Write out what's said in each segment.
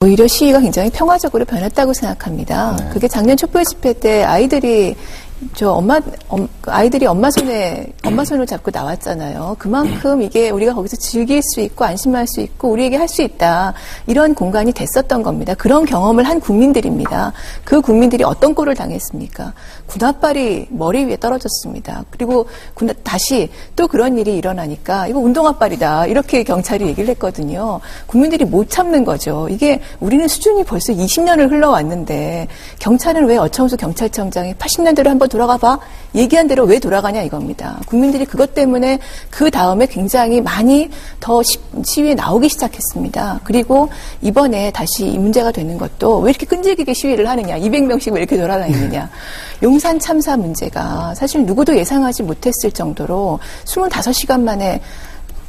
오히려 시위가 굉장히 평화적으로 변했다고 생각합니다. 네. 그게 작년 촛불 집회 때 아이들이 엄마 손을 잡고 나왔잖아요. 그만큼 이게 우리가 거기서 즐길 수 있고 안심할 수 있고 우리에게 할 수 있다. 이런 공간이 됐었던 겁니다. 그런 경험을 한 국민들입니다. 그 국민들이 어떤 꼴을 당했습니까? 군홧발이 머리 위에 떨어졌습니다. 그리고 다시 또 그런 일이 일어나니까 이거 운동화발이다. 이렇게 경찰이 얘기를 했거든요. 국민들이 못 참는 거죠. 이게 우리는 수준이 벌써 20년을 흘러왔는데 경찰은 왜 어청수 경찰청장이 80년대로 한번 돌아가 봐. 얘기한 대로 왜 돌아가냐 이겁니다. 국민들이 그것 때문에 그 다음에 굉장히 많이 더 시위에 나오기 시작했습니다. 그리고 이번에 다시 이 문제가 되는 것도 왜 이렇게 끈질기게 시위를 하느냐. 200명씩 왜 이렇게 돌아다니느냐. 용산 참사 문제가 사실 누구도 예상하지 못했을 정도로 25시간 만에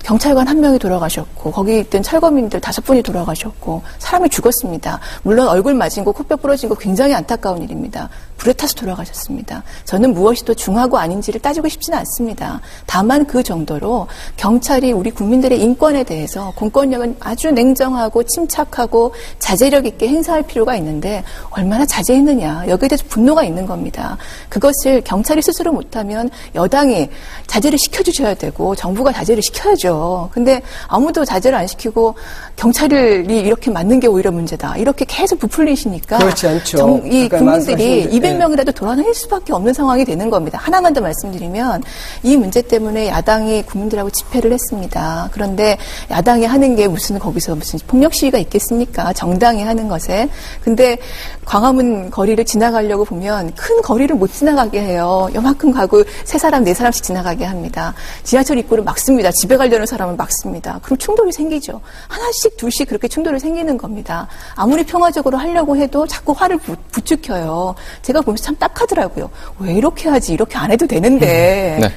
경찰관 1명이 돌아가셨고 거기 있던 철거민들 5분이 돌아가셨고 사람이 죽었습니다. 물론 얼굴 맞은 거, 코뼈 부러진 거 굉장히 안타까운 일입니다. 불에 타서 돌아가셨습니다. 저는 무엇이 더 중하고 아닌지를 따지고 싶지는 않습니다. 다만 그 정도로 경찰이 우리 국민들의 인권에 대해서 공권력은 아주 냉정하고 침착하고 자제력 있게 행사할 필요가 있는데 얼마나 자제했느냐. 여기에 대해서 분노가 있는 겁니다. 그것을 경찰이 스스로 못하면 여당이 자제를 시켜주셔야 되고 정부가 자제를 시켜야죠. 근데 아무도 자제를 안 시키고 경찰이 이렇게 맞는 게 오히려 문제다. 이렇게 계속 부풀리시니까 그렇지 않죠. 이 국민들이 200명이라도 돌아다닐 수밖에 없는 상황이 되는 겁니다. 하나만 더 말씀드리면 이 문제 때문에 야당이 국민들하고 집회를 했습니다. 그런데 야당이 하는 게 거기서 무슨 폭력 시위가 있겠습니까? 정당이 하는 것에. 근데 광화문 거리를 지나가려고 보면 큰 거리를 못 지나가게 해요. 요만큼 가고 3사람, 4사람씩 지나가게 합니다. 지하철 입구를 막습니다. 집에 가려는 사람은 막습니다. 그럼 충돌이 생기죠. 하나씩 둘씩 그렇게 충돌이 생기는 겁니다. 아무리 평화적으로 하려고 해도 자꾸 화를 부추겨요. 제가 보면서 참 딱하더라고요. 왜 이렇게 하지? 이렇게 안 해도 되는데. 네.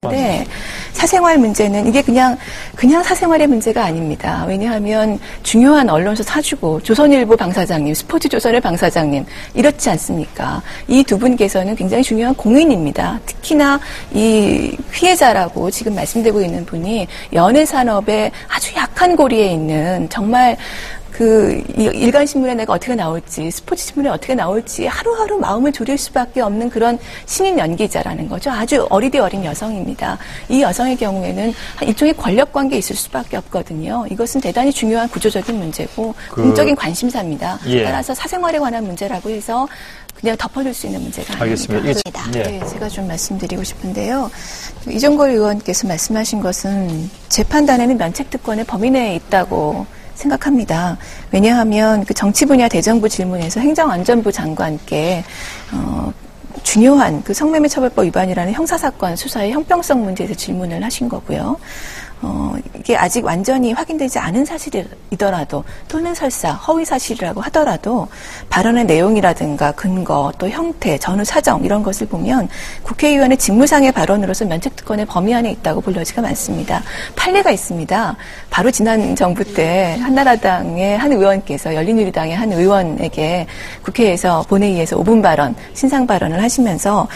네. 사생활 문제는 이게 그냥 사생활의 문제가 아닙니다. 왜냐하면 중요한 언론사 사주고 조선일보 방사장님, 스포츠조선의 방사장님 이렇지 않습니까? 이 두 분께서는 굉장히 중요한 공인입니다. 특히나 이 피해자라고 지금 말씀드리고 있는 분이 연예산업의 아주 약한 고리에 있는 정말 일간신문에 내가 어떻게 나올지, 스포츠신문에 어떻게 나올지 하루하루 마음을 졸일 수밖에 없는 그런 신인 연기자라는 거죠. 아주 어리디 어린 여성입니다. 이 여성의 경우에는 일종의 권력관계에 있을 수밖에 없거든요. 이것은 대단히 중요한 구조적인 문제고 공적인 관심사입니다. 예. 따라서 사생활에 관한 문제라고 해서 그냥 덮어줄 수 있는 문제가 알겠습니다. 아닙니다. 예. 네, 제가 좀 말씀드리고 싶은데요. 이종걸 의원께서 말씀하신 것은 재판단에는 면책특권의 범위 내에 있다고 생각합니다. 왜냐하면 그 정치 분야 대정부 질문에서 행정안전부 장관께 중요한 그 성매매 처벌법 위반이라는 형사사건 수사의 형평성 문제에서 질문을 하신 거고요. 이게 아직 완전히 확인되지 않은 사실이더라도 또는 설사 허위 사실이라고 하더라도 발언의 내용이라든가 근거 또 형태 전후 사정 이런 것을 보면 국회의원의 직무상의 발언으로서 면책특권의 범위 안에 있다고 볼 여지가 많습니다. 판례가 있습니다. 바로 지난 정부 때 한나라당의 한 의원께서 열린우리당의 한 의원에게 국회에서 본회의에서 5분 발언 신상 발언을 하시면서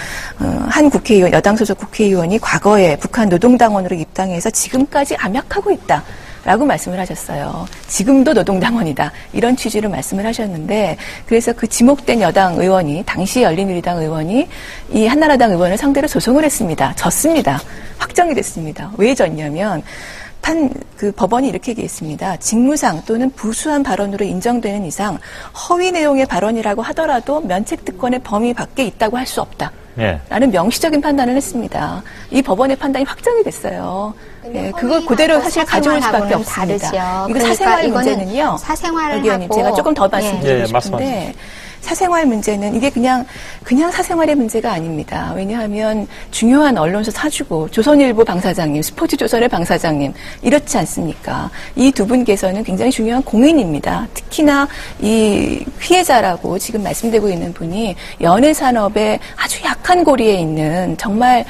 한 국회의원 여당 소속 국회의원이 과거에 북한 노동당원으로 입당해서 지금까지 암약하고 있다라고 말씀을 하셨어요. 지금도 노동당원이다. 이런 취지로 말씀을 하셨는데 그래서 그 지목된 여당 의원이 당시 열린우리당 의원이 이 한나라당 의원을 상대로 소송을 했습니다. 졌습니다. 확정이 됐습니다. 왜 졌냐면 그 법원이 이렇게 얘기했습니다. 직무상 또는 부수한 발언으로 인정되는 이상 허위 내용의 발언이라고 하더라도 면책특권의 범위 밖에 있다고 할 수 없다. 예. 라는 명시적인 판단을 했습니다. 이 법원의 판단이 확정이 됐어요. 예, 그걸 그대로 사실 가져올 수밖에 없습니다. 다르죠. 이거 사생활 문제는요. 의원님 제가 조금 더 말씀드리고 싶은데 사생활 문제는 이게 그냥 사생활의 문제가 아닙니다. 왜냐하면 중요한 언론사 사주고 조선일보 방사장님, 스포츠조선의 방사장님 이렇지 않습니까? 이 두 분께서는 굉장히 중요한 공인입니다. 특히나 이 피해자라고 지금 말씀드리고 있는 분이 연예산업의 아주 약한 고리에 있는 정말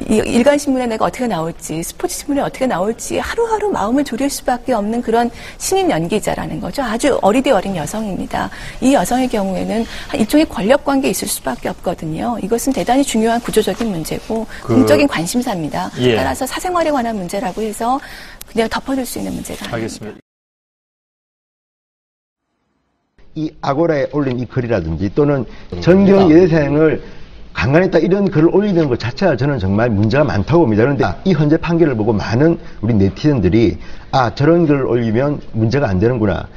일간신문에 내가 어떻게 나올지, 스포츠신문에 어떻게 나올지 하루하루 마음을 졸일 수밖에 없는 그런 신인 연기자라는 거죠. 아주 어리디 어린 여성입니다. 이 여성의 경우에는 일종의 권력관계에 있을 수밖에 없거든요. 이것은 대단히 중요한 구조적인 문제고 공적인 관심사입니다. 예. 따라서 사생활에 관한 문제라고 해서 그냥 덮어줄 수 있는 문제가 아닙니다. 알겠습니다. 이 아고라에 올린 이 글이라든지 또는 전경 여대생을 강간했다 이런 글을 올리는 것 자체가 저는 정말 문제가 많다고 봅니다. 그런데 이 현재 판결을 보고 많은 우리 네티즌들이 저런 글을 올리면 문제가 안 되는구나.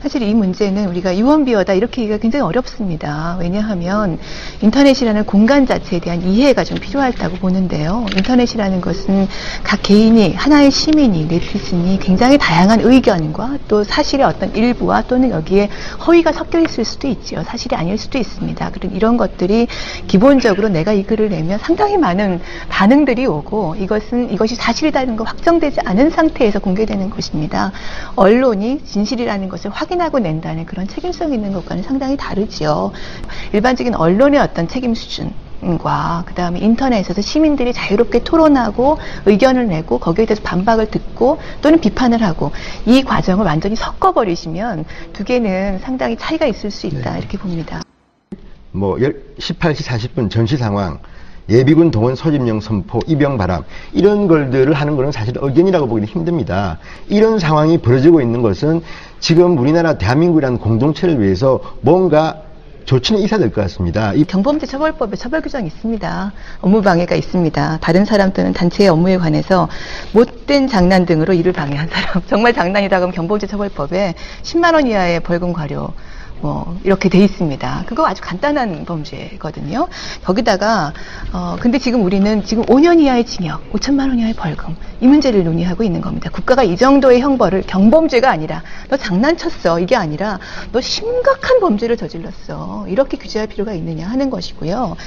사실 이 문제는 우리가 유언비어다 이렇게 얘기가 굉장히 어렵습니다. 왜냐하면 인터넷이라는 공간 자체에 대한 이해가 좀 필요하다고 보는데요. 인터넷이라는 것은 각 개인이 하나의 시민이 네티즌이 굉장히 다양한 의견과 또 사실의 어떤 일부와 또는 여기에 허위가 섞여 있을 수도 있죠. 사실이 아닐 수도 있습니다. 그런 이런 것들이 기본적으로 내가 이 글을 내면 상당히 많은 반응들이 오고 이것이 사실이라는 거 확정되지 않은 상태에서 공개되는 것입니다. 언론이 진실이라는 것을 확인하고 낸다는 그런 책임성 있는 것과는 상당히 다르지요. 일반적인 언론의 어떤 책임 수준과 그 다음에 인터넷에서 시민들이 자유롭게 토론하고 의견을 내고 거기에 대해서 반박을 듣고 또는 비판을 하고 이 과정을 완전히 섞어버리시면 두 개는 상당히 차이가 있을 수 있다 이렇게 봅니다. 18시 40분 전시 상황, 예비군 동원 소집령 선포, 입영 바람 이런 걸들을 하는 것은 사실 의견이라고 보기는 힘듭니다. 이런 상황이 벌어지고 있는 것은 지금 우리나라 대한민국이라는 공동체를 위해서 뭔가 조치는 있어야 될 것 같습니다. 경범죄 처벌법에 처벌 규정이 있습니다. 업무방해가 있습니다. 다른 사람 또는 단체의 업무에 관해서 못된 장난 등으로 이를 방해한 사람, 정말 장난이다 그러면 경범죄 처벌법에 10만 원 이하의 벌금 과료 이렇게 돼 있습니다. 그거 아주 간단한 범죄거든요. 거기다가, 근데 지금 우리는 지금 5년 이하의 징역, 5천만 원 이하의 벌금, 이 문제를 논의하고 있는 겁니다. 국가가 이 정도의 형벌을 경범죄가 아니라, 너 장난쳤어. 이게 아니라, 너 심각한 범죄를 저질렀어. 이렇게 규제할 필요가 있느냐 하는 것이고요.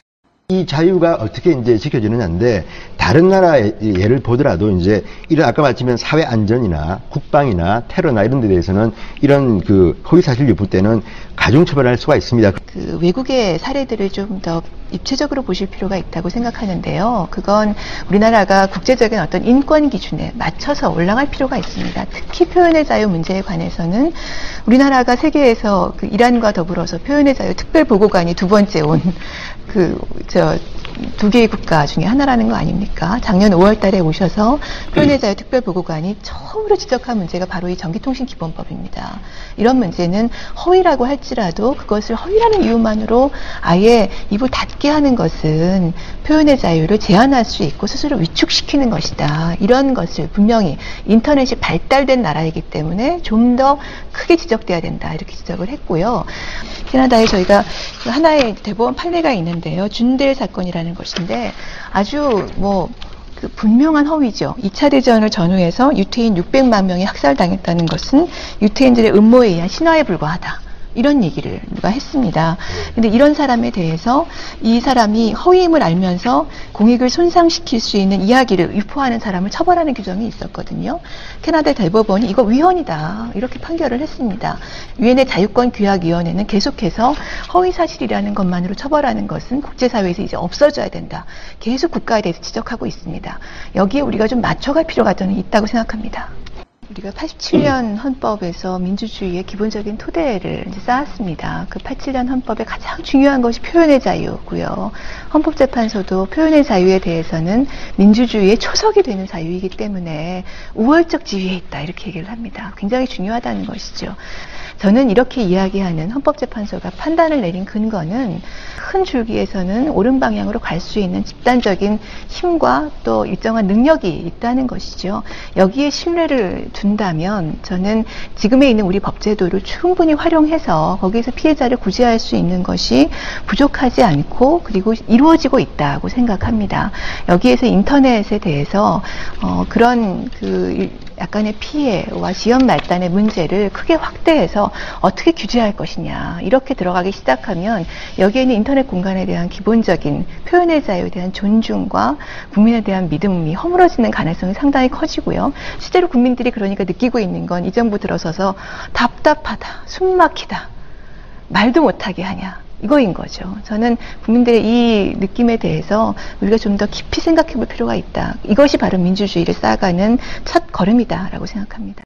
이 자유가 어떻게 이제 지켜지느냐인데, 다른 나라의 예를 보더라도 이제 이런 아까 말씀드린 사회 안전이나 국방이나 테러나 이런 데 대해서는 이런 허위사실 유포 때는 가중처벌할 수가 있습니다. 외국의 사례들을 좀 더 입체적으로 보실 필요가 있다고 생각하는데요. 그건 우리나라가 국제적인 어떤 인권 기준에 맞춰서 올라갈 필요가 있습니다. 특히 표현의 자유 문제에 관해서는 우리나라가 세계에서 이란과 더불어서 표현의 자유 특별보고관이 두 번째 온 두 개의 국가 중에 하나라는 거 아닙니까? 작년 5월 달에 오셔서 표현의 자유 특별보고관이 처음으로 지적한 문제가 바로 이 전기통신기본법입니다. 이런 문제는 허위라고 할지라도 그것을 허위라는 이유만으로 아예 입을 닫게 하는 것은 표현의 자유를 제한할 수 있고 스스로 위축시키는 것이다. 이런 것을 분명히 인터넷이 발달된 나라이기 때문에 좀 더 크게 지적돼야 된다. 이렇게 지적을 했고요. 캐나다에 저희가 하나의 대법원 판례가 있는데요. 준델 사건이라는 것인데 아주 분명한 허위죠. 2차 대전을 전후해서 유태인 600만 명이 학살당했다는 것은 유태인들의 음모에 의한 신화에 불과하다. 이런 얘기를 누가 했습니다. 근데 이런 사람에 대해서 이 사람이 허위임을 알면서 공익을 손상시킬 수 있는 이야기를 유포하는 사람을 처벌하는 규정이 있었거든요. 캐나다 대법원이 이거 위헌이다. 이렇게 판결을 했습니다. 유엔의 자유권규약위원회는 계속해서 허위사실이라는 것만으로 처벌하는 것은 국제사회에서 이제 없어져야 된다. 계속 국가에 대해서 지적하고 있습니다. 여기에 우리가 좀 맞춰갈 필요가 저는 있다고 생각합니다. 우리가 87년 헌법에서 민주주의의 기본적인 토대를 이제 쌓았습니다. 그 87년 헌법의 가장 중요한 것이 표현의 자유고요. 헌법재판소도 표현의 자유에 대해서는 민주주의의 초석이 되는 자유이기 때문에 우월적 지위에 있다 이렇게 얘기를 합니다. 굉장히 중요하다는 것이죠. 저는 이렇게 이야기하는 헌법재판소가 판단을 내린 근거는 큰 줄기에서는 옳은 방향으로 갈 수 있는 집단적인 힘과 또 일정한 능력이 있다는 것이죠. 여기에 신뢰를 둔다면 저는 지금에 있는 우리 법제도를 충분히 활용해서 거기에서 피해자를 구제할 수 있는 것이 부족하지 않고 그리고 이루어지고 있다고 생각합니다. 여기에서 인터넷에 대해서 그런 약간의 피해와 지연 말단의 문제를 크게 확대해서 어떻게 규제할 것이냐 이렇게 들어가기 시작하면 여기에는 인터넷 공간에 대한 기본적인 표현의 자유에 대한 존중과 국민에 대한 믿음이 허물어지는 가능성이 상당히 커지고요. 실제로 국민들이 그러니까 느끼고 있는 건 이 정부 들어서서 답답하다, 숨막히다, 말도 못하게 하냐 이거인 거죠. 저는 국민들의 이 느낌에 대해서 우리가 좀 더 깊이 생각해 볼 필요가 있다. 이것이 바로 민주주의를 쌓아가는 첫 걸음이다라고 생각합니다.